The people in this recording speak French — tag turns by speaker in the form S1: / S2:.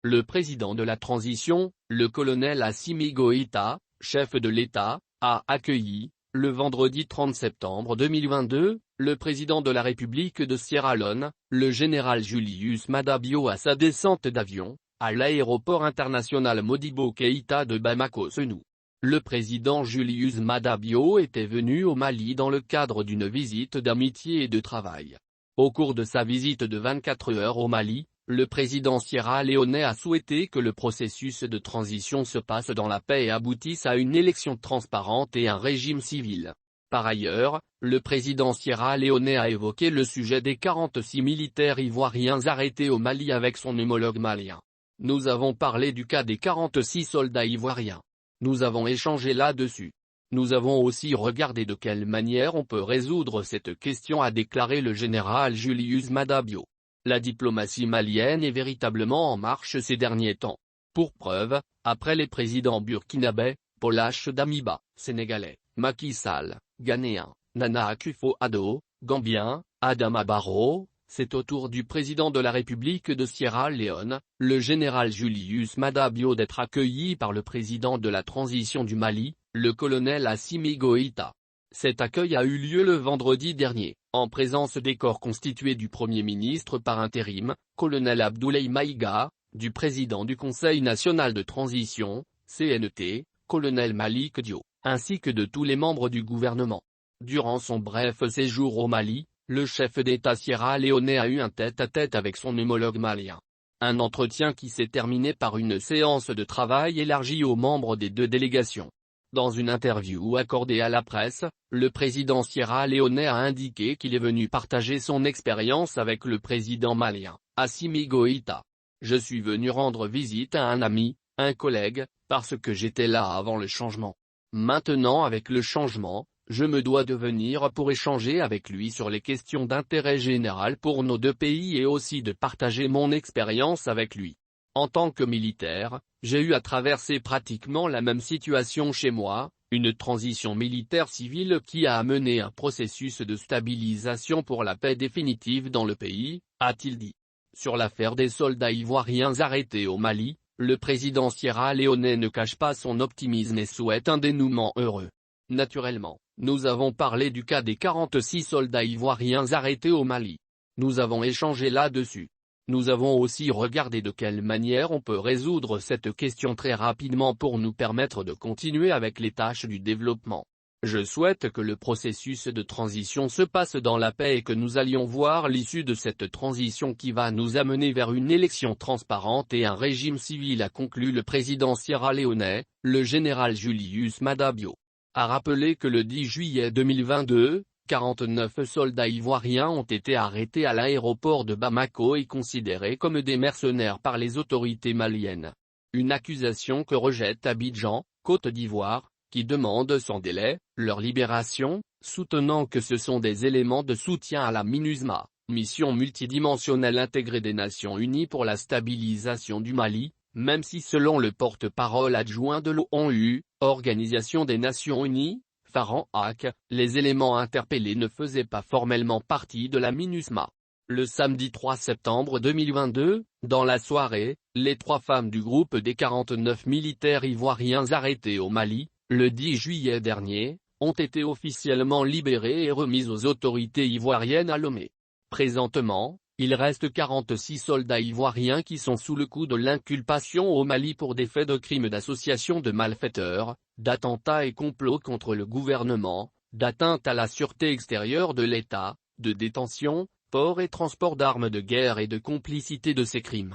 S1: Le président de la transition, le colonel Assimi Goïta, chef de l'État, a accueilli, le vendredi 30 septembre 2022, le président de la République de Sierra Leone, le général Julius Maada Bio à sa descente d'avion, à l'aéroport international Modibo Keïta de Bamako-Senou. Le président Julius Maada Bio était venu au Mali dans le cadre d'une visite d'amitié et de travail. Au cours de sa visite de 24 heures au Mali, le président sierra-léonais a souhaité que le processus de transition se passe dans la paix et aboutisse à une élection transparente et un régime civil. Par ailleurs, le président sierra-léonais a évoqué le sujet des 46 militaires ivoiriens arrêtés au Mali avec son homologue malien. Nous avons parlé du cas des 46 soldats ivoiriens. Nous avons échangé là-dessus. Nous avons aussi regardé de quelle manière on peut résoudre cette question, a déclaré le général Julius Maada Bio. La diplomatie malienne est véritablement en marche ces derniers temps. Pour preuve, après les présidents burkinabés, Paul Damiba, sénégalais, Macky Sall, ghanéen, Nana Akufo-Addo, gambien, Adama Barrow, c'est au tour du président de la République de Sierra Leone, le général Julius Maada Bio, d'être accueilli par le président de la transition du Mali, le colonel Assimi Goïta. Cet accueil a eu lieu le vendredi dernier, en présence des corps constitués du Premier ministre par intérim, colonel Abdoulaye Maïga, du président du Conseil national de transition, CNT, colonel Malick Dio, ainsi que de tous les membres du gouvernement. Durant son bref séjour au Mali, le chef d'État sierra-léonais a eu un tête-à-tête avec son homologue malien. Un entretien qui s'est terminé par une séance de travail élargie aux membres des deux délégations. Dans une interview accordée à la presse, le président sierra-léonais a indiqué qu'il est venu partager son expérience avec le président malien, Assimi Goïta. Je suis venu rendre visite à un ami, un collègue, parce que j'étais là avant le changement. Maintenant, avec le changement, je me dois de venir pour échanger avec lui sur les questions d'intérêt général pour nos deux pays et aussi de partager mon expérience avec lui. En tant que militaire, j'ai eu à traverser pratiquement la même situation chez moi, une transition militaire-civile qui a amené un processus de stabilisation pour la paix définitive dans le pays, a-t-il dit. Sur l'affaire des soldats ivoiriens arrêtés au Mali, le président sierra-léonais ne cache pas son optimisme et souhaite un dénouement heureux. Naturellement, nous avons parlé du cas des 46 soldats ivoiriens arrêtés au Mali. Nous avons échangé là-dessus. Nous avons aussi regardé de quelle manière on peut résoudre cette question très rapidement pour nous permettre de continuer avec les tâches du développement. Je souhaite que le processus de transition se passe dans la paix et que nous allions voir l'issue de cette transition qui va nous amener vers une élection transparente et un régime civil, a conclu le président sierra-léonais, le général Julius Maada Bio. A rappelé que le 10 juillet 2022, 49 soldats ivoiriens ont été arrêtés à l'aéroport de Bamako et considérés comme des mercenaires par les autorités maliennes. Une accusation que rejette Abidjan, Côte d'Ivoire, qui demande sans délai leur libération, soutenant que ce sont des éléments de soutien à la MINUSMA, mission multidimensionnelle intégrée des Nations Unies pour la stabilisation du Mali, même si selon le porte-parole adjoint de l'ONU, Organisation des Nations Unies, Farhan Haq, les éléments interpellés ne faisaient pas formellement partie de la MINUSMA. Le samedi 3 septembre 2022, dans la soirée, les 3 femmes du groupe des 49 militaires ivoiriens arrêtés au Mali, le 10 juillet dernier, ont été officiellement libérées et remises aux autorités ivoiriennes à Lomé. Présentement, il reste 46 soldats ivoiriens qui sont sous le coup de l'inculpation au Mali pour des faits de crimes d'association de malfaiteurs, d'attentats et complots contre le gouvernement, d'atteinte à la sûreté extérieure de l'État, de détention, port et transport d'armes de guerre et de complicité de ces crimes.